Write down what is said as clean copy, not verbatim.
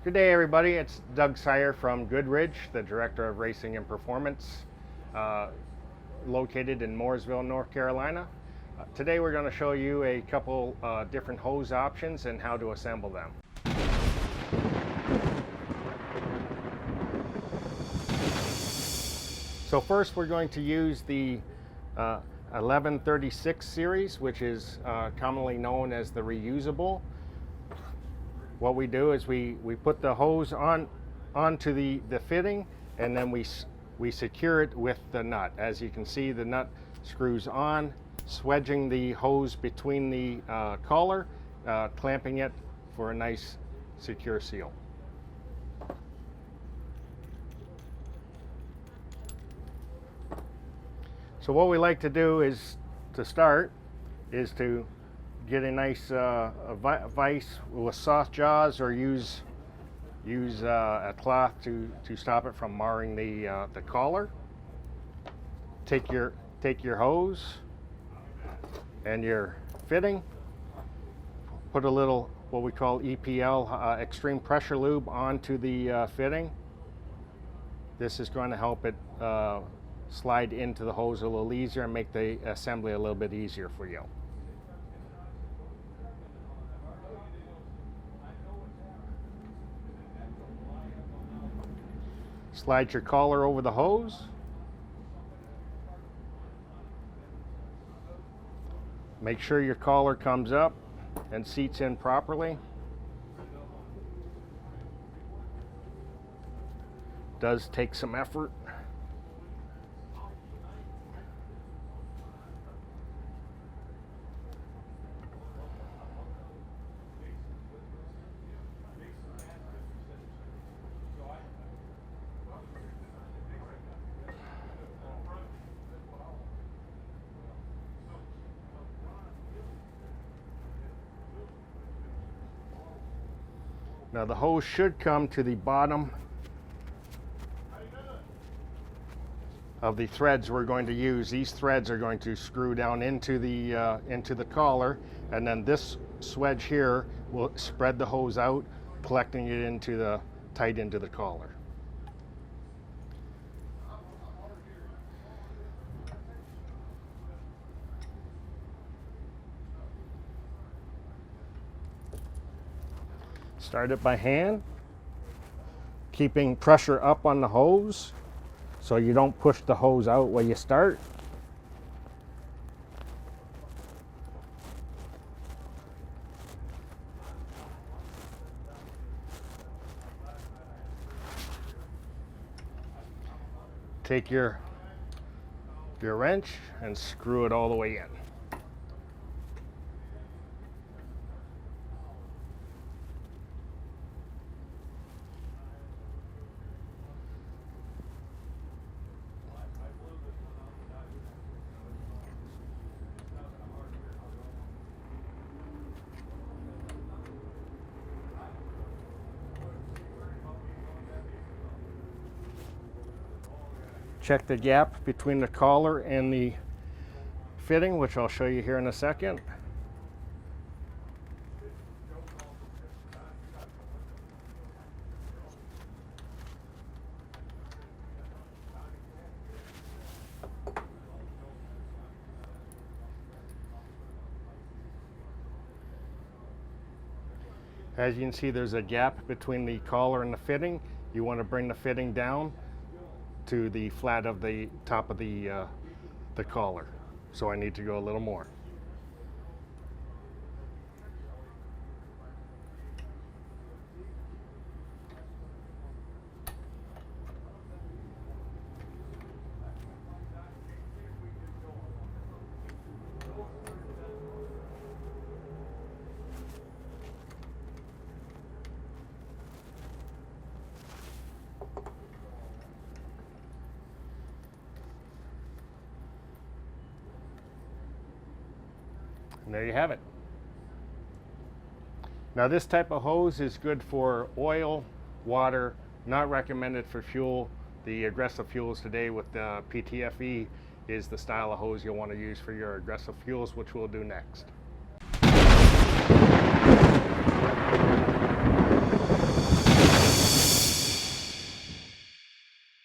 Good day, everybody. It's Doug Syer from Goodridge, the Director of Racing and Performance, located in Mooresville, North Carolina. Today we're going to show you a couple different hose options and how to assemble them. So first we're going to use the 1136 series, which is commonly known as the Reusable. What we do is we put the hose onto the fitting, and then we secure it with the nut. As you can see, the nut screws on, swedging the hose between the collar, clamping it for a nice secure seal. So what we like to do is, to start, is to get a nice vise with soft jaws, or use a cloth to stop it from marring the collar. Take your hose and your fitting, put a little what we call EPL, extreme pressure lube, onto the fitting. This is going to help it slide into the hose a little easier and make the assembly a little bit easier for you. Slide your collar over the hose. Make sure your collar comes up and seats in properly. Does take some effort. Now the hose should come to the bottom of the threads we're going to use. These threads are going to screw down into the collar, and then this swedge here will spread the hose out, collecting it tight into the collar. Start it by hand, keeping pressure up on the hose so you don't push the hose out when you start. Take your wrench and screw it all the way in. Check the gap between the collar and the fitting, which I'll show you here in a second. As you can see, there's a gap between the collar and the fitting. You want to bring the fitting down to the flat of the top of the collar. So I need to go a little more. And there you have it. Now this type of hose is good for oil, water, not recommended for fuel. The aggressive fuels today with the PTFE is the style of hose you'll want to use for your aggressive fuels, which we'll do next.